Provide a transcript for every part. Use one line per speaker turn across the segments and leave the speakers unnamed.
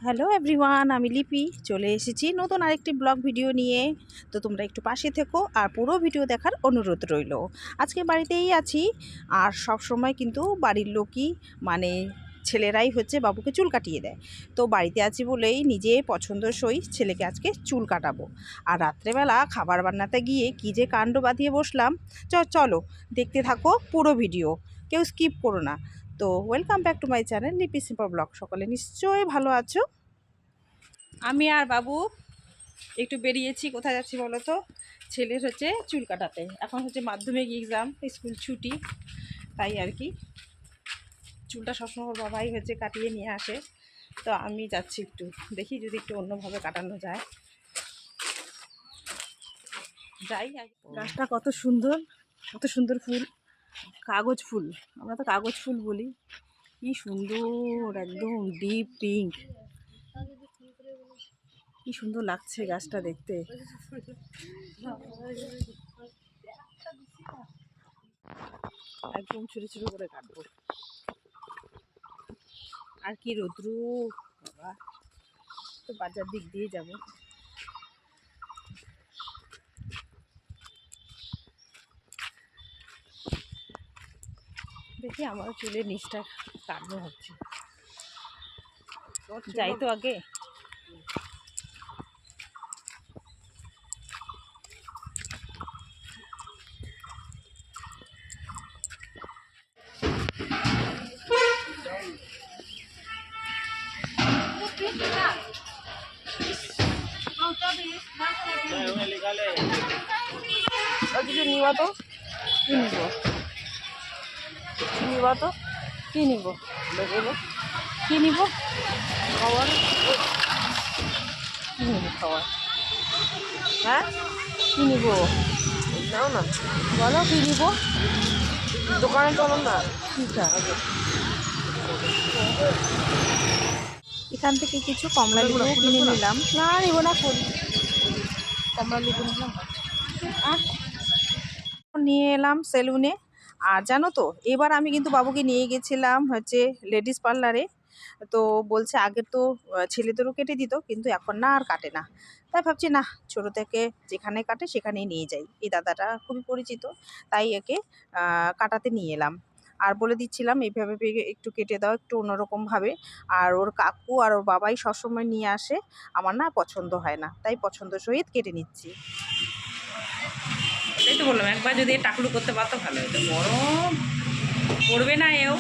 Hello everyone, আমি লিপি চলে এসেছি নতুন আরেকটি ব্লগ ভিডিও নিয়ে। তো তোমরা একটু পাশে থেকো আর পুরো ভিডিও দেখার অনুরোধ রইল। আজকে বাড়িতেই আছি, আর সব সময় কিন্তু বাড়ির লোকই মানে ছেলেরাই হচ্ছে বাবুকে চুল কাটিয়ে দেয়। তো বাড়িতে আছি বলেই নিজে পছন্দসই ছেলেকে আজকে চুল কাটাবো। আর রাত্রেবেলা খাবার বানাতে গিয়ে কী যে কাণ্ড বাঁধিয়ে বসলাম। চলো দেখতে থাকো পুরো ভিডিও, কেউ স্কিপ করো না। তো welcome back to my channel লিপি সিম্পল ব্লগ। সকলে নিশ্চয়ই ভালো আছো। আমি আর বাবু একটু বেরিয়েছি। কোথায় যাচ্ছি বলো তো? ছেলের হচ্ছে চুল কাটাতে। এখন হচ্ছে মাধ্যমিক এক্সাম, স্কুল ছুটি, তাই আর কি। চুলটা সবসময় ওর বাবাই হচ্ছে কাটিয়ে নিয়ে আসে। তো আমি যাচ্ছি, একটু দেখি যদি একটু অন্যভাবে কাটানো যায়। যাই। গাছটা কত সুন্দর, কত সুন্দর ফুল, কাগজ ফুল। আমরা তো কাগজ ফুল বলি। কি সুন্দর, একদম ডিপ পিঙ্ক। কি সুন্দর লাগছে গাছটা দেখতে। একদম ছোটো ছোটো করে কাটবো। আর কি রোদ্রু বাবা, তো বাজার দিক দিয়ে যাব। দেখি আমার চুলের নিচটা কাটবো হচ্ছে। যাই তো আগে। কিছু নিবা তো? কি নিব? নিবা তো? কি নিব? কি নিব? খাবার। কি নিব খাবার? হ্যাঁ, কি নিব? নাও না, বলো কি নিব। দোকানে চলো না। ঠিক আছে, এখান থেকে কিছু কমলা লেবু কিনে নিলাম। না নিব না, ফুল কমলা লেবু নিলাম। আর নিয়ে এলাম সেলুনে। আর জানো তো, এবার আমি কিন্তু বাবুকে নিয়ে গেছিলাম হচ্ছে লেডিস পার্লারে। তো বলছে আগে তো ছেলেদেরও কেটে দিত, কিন্তু এখন না আর কাটে না। তাই ভাবছি না, ছোটো থেকে যেখানে কাটে সেখানেই নিয়ে যাই। এই দাদাটা খুবই পরিচিত, তাই একে কাটাতে নিয়ে এলাম। আর বলে দিচ্ছিলাম এইভাবে একটু কেটে দাও, একটু অন্যরকমভাবে। আর ওর কাকু আর ওর বাবাই সবসময় নিয়ে আসে, আমার না পছন্দ হয় না, তাই পছন্দ সহিত কেটে নিচ্ছি। এটাই তো বললাম, একবার যদি টাকলু করতে পারতো ভালো হতো। গরম করবে না এও।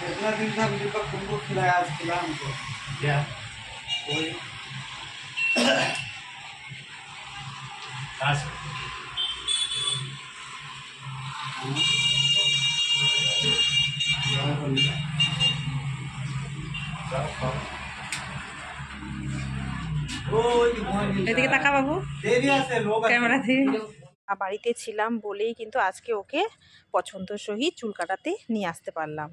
कितना दिन था मुझे कब तुमको खिलाया, आज खिला हमको क्या कोई आज এদিকে তাকা বাবু, ক্যামেরা থেকে। বাড়িতে ছিলাম বলেই কিন্তু আজকে ওকে পছন্দ সহিত চুল কাটাতে নিয়ে আসতে পারলাম।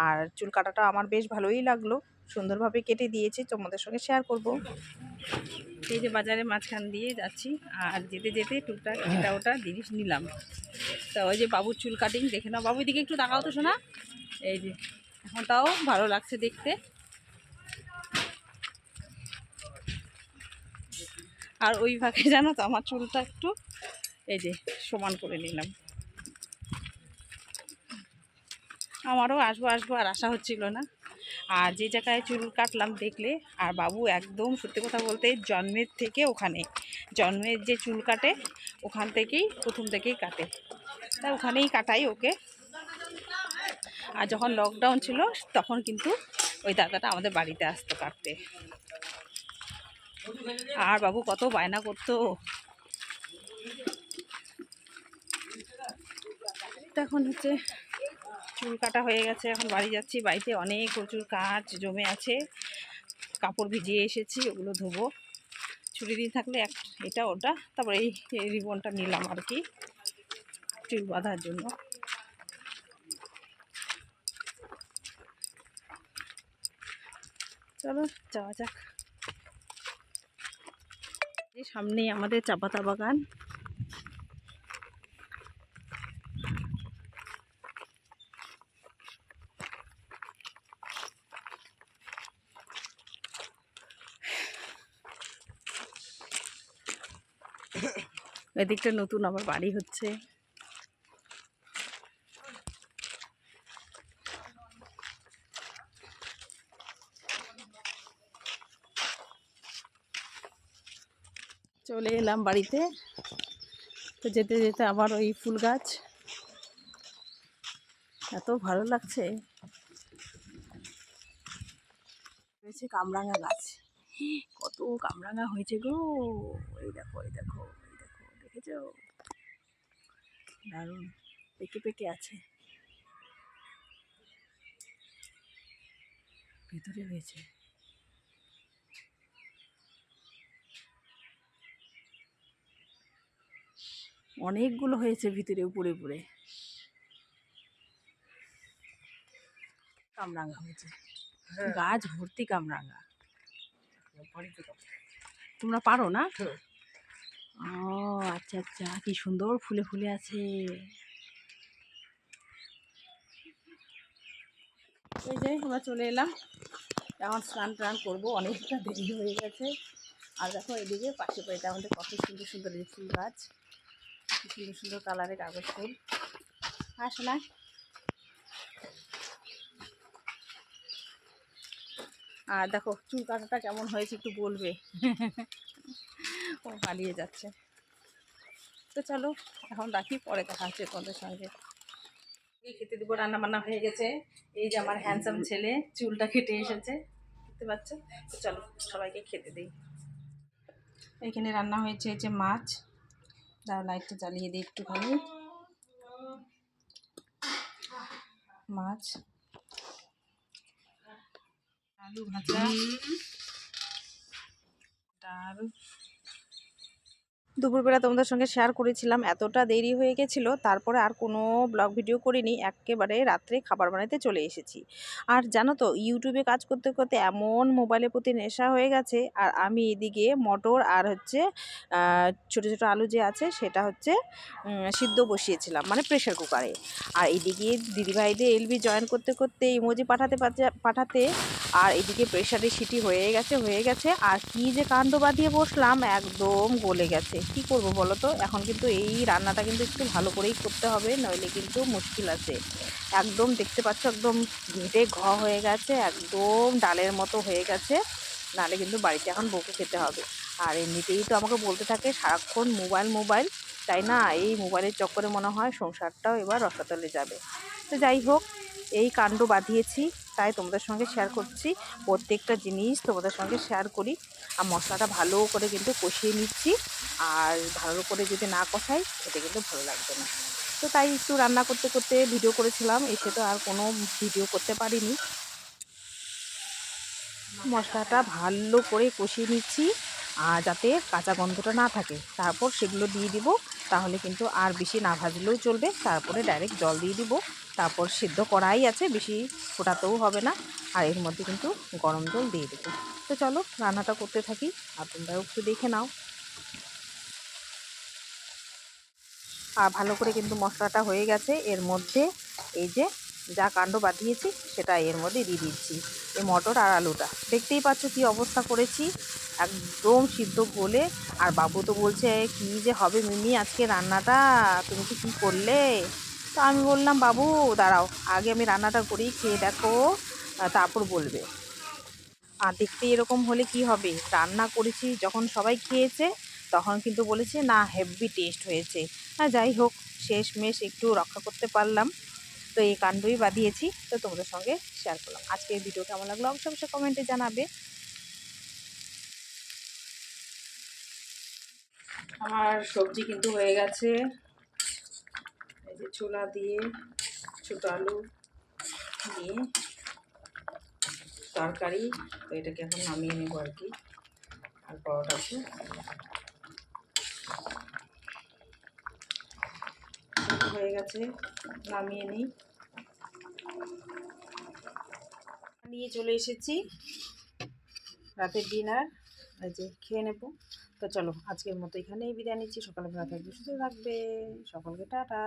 আর চুল কাটাটা আমার বেশ ভালোই লাগলো, সুন্দরভাবে কেটে দিয়েছি, তোমাদের সঙ্গে শেয়ার করব। এই যে বাজারে মাঝখান দিয়ে যাচ্ছি, আর যেতে যেতে টুকটাক এটা ওটা জিনিস নিলাম। তা ওই যে বাবুর চুল কাটিং দেখে নাও। বাবুর দিকে একটু তাকাও তো শোনা। এই যে এখন তাও ভালো লাগছে দেখতে। আর ওই ভাগে জানো তো আমার চুলটা একটু এই যে সমান করে নিলাম। আমারও আসবো আসবো আর আশা হচ্ছিল না। আর যে জায়গায় চুল কাটলাম দেখলে, আর বাবু একদম সত্যি কথা বলতে জন্মের থেকে ওখানে, জন্মের যে চুল কাটে ওখান থেকেই প্রথম থেকেই কাটে, তাই ওখানেই কাটাই ওকে। আর যখন লকডাউন ছিল তখন কিন্তু ওই দাদাটা আমাদের বাড়িতে আসতো কাটতে। আর বাবু কত বায়না করতো। তখন হচ্ছে চুল কাটা হয়ে গেছে, এখন বাড়ি যাচ্ছি। বাড়িতে অনেক প্রচুর কাজ জমে আছে, কাপড় ভিজিয়ে এসেছি, ওগুলো ধোবো। ছুটি দিন থাকলে এটা ওটা, তারপরে এই রিবনটা নিলাম আর কি চুল বাঁধার জন্য। চলো যাওয়া যাক। এই সামনেই আমাদের চা পাতা বাগান। এদিকটা নতুন আবার বাড়ি হচ্ছে। চলে এলাম বাড়িতে। তো যেতে যেতে আবার ওই ফুল গাছ, এত ভালো লাগছে। হয়েছে কামরাঙা গাছ, কত কামরাঙা হয়েছে গো। এই দেখো এই দেখো এই দেখো, দেখেছো? দারুণ পেকে পেকে আছে, ভিতরে হয়েছে। অনেকগুলো হয়েছে ভিতরে, উপরে উপরে কামরাঙা হয়েছে। গাছ ভর্তি কামরাঙা। তোমরা পারো না? ও আচ্ছা আচ্ছা, কি সুন্দর ফুলে ফুলে আছে। এই যে আমরা চলে এলাম, এখন স্নান টান করবো, অনেকটা দেরি হয়ে গেছে। আর দেখো এদিকে পাশে বাড়িতে আমাদের কত সুন্দর সুন্দর এই ফুল গাছ, সুন্দর সুন্দর কালারের কাগজ ফুল। আসলে আর দেখো চুল কাটাটা কেমন হয়েছে একটু বলবে। ও পালিয়ে যাচ্ছে। তো চলো এখন রাখি, পরে দেখা হচ্ছে তোমাদের সঙ্গে। খেতে দিব, রান্না বান্না হয়ে গেছে। এই যে আমার হ্যান্ডসাম ছেলে চুলটা কেটে এসেছে, দেখতে পাচ্ছ। তো চলো সবাইকে খেতে দিই। এখানে রান্না হয়েছে এই যে মাছ, দাও লাইটটা জ্বালিয়ে দিই একটুখানি। মাছ, আলু ভাজা, ডাল। দুপুরবেলা তোমাদের সঙ্গে শেয়ার করেছিলাম, এতটা দেরি হয়ে গেছিলো, তারপরে আর কোনো ব্লগ ভিডিও করিনি। একেবারে রাত্রে খাবার বানাতে চলে এসেছি। আর জানো তো, ইউটিউবে কাজ করতে করতে এমন মোবাইলের প্রতি নেশা হয়ে গেছে। আর আমি এদিকে মটর আর হচ্ছে ছোটো ছোটো আলু যে আছে সেটা হচ্ছে সিদ্ধ বসিয়েছিলাম, মানে প্রেশার কুকারে। আর এদিকে দিদিভাইদের এলবি জয়েন করতে করতে ইমোজি পাঠাতে পাঠাতে আর এদিকে প্রেশারে সিটি হয়ে গেছে। আর কি যে কাণ্ড বাঁধিয়ে বসলাম, একদম গলে গেছে। কি করব বলো তো, এখন কিন্তু এই রান্নাটা কিন্তু একটু ভালো করেই করতে হবে, নইলে কিন্তু মুশকিল আছে। একদম দেখতে পাচ্ছ, একদম ঘেটে হয়ে গেছে, একদম ডালের মতো হয়ে গেছে। নাহলে কিন্তু বাড়িতে এখন বউকে খেতে হবে। আর এমনিতেই তো আমাকে বলতে থাকে সারাক্ষণ মোবাইল মোবাইল, তাই না? এই মোবাইলের চক্করে মনে হয় সংসারটাও এবার রসাতলে যাবে। তো যাই হোক, এই কাণ্ড বাঁধিয়েছি, তাই তোমাদের সঙ্গে শেয়ার করছি। প্রত্যেকটা জিনিস তোমাদের সঙ্গে শেয়ার করি। আর মশলাটা ভালো করে কিন্তু কষিয়ে নিচ্ছি। আর ভালো করে যদি না কষাই খেতে কিন্তু ভালো লাগবে না। তো তাই একটু রান্না করতে করতে ভিডিও করেছিলাম, এসে তো আর কোনো ভিডিও করতে পারিনি। মশলাটা ভালো করে কষিয়ে নিচ্ছি, আর যাতে কাঁচা গন্ধটা না থাকে। তারপর সেগুলো দিয়ে দিব, তাহলে কিন্তু আর বেশি না ভাজলেও চলবে। তারপরে ডাইরেক্ট জল দিয়ে দিব। তারপর সিদ্ধ করাই আছে, বেশি ফোটাতেও হবে না। আর এর মধ্যে কিন্তু গরম জল দিয়ে দেবো। তো চলো রান্নাটা করতে থাকি, আর তোমরাও একটু দেখে নাও। আর ভালো করে কিন্তু মশলাটা হয়ে গেছে। এর মধ্যে এই যে যা কাণ্ড বাঁধিয়েছি সেটা এর মধ্যে দিয়ে দিচ্ছি, এই মটর আর আলুটা। দেখতেই পাচ্ছ কি অবস্থা করেছি, একদম সিদ্ধ গলে। আর বাবু তো বলছে কি যে হবে মিমি আজকে রান্নাটা, তুমি কি করলে? তো আমি বললাম বাবু দাঁড়াও, আগে আমি রান্নাটা করেই খেয়ে দেখো, তারপর বলবে। আর দেখতে এরকম হলে কি হবে, রান্না করেছি যখন সবাই খেয়েছে তখন কিন্তু বলেছে না হেভি টেস্ট হয়েছে। যাই হোক, শেষমেশ একটু রক্ষা করতে পারলাম। তো এই কাণ্ডই বাঁধিয়েছি, তো তোমাদের সঙ্গে শেয়ার করলাম। আজকের ভিডিও কেমন লাগলো অবশ্যই কমেন্টে জানাবে। আমার সবজি কিন্তু হয়ে গেছে, এই যে ছোলা দিয়ে ছোটো আলু দিয়ে তরকারি। তো এটাকে এখন নামিয়ে নেবো আর কি। আর পরোটা আছে, হয়ে গেছে, নামিয়ে নিই। নিয়ে চলে এসেছি,
রাতের ডিনার এই যে খেয়ে নেবো। তো চলো আজকের মতো এখানেই বিদায় নিচ্ছি। সকালবেলা থাকবে, সুস্থ থাকবে। সকলকে টাটা।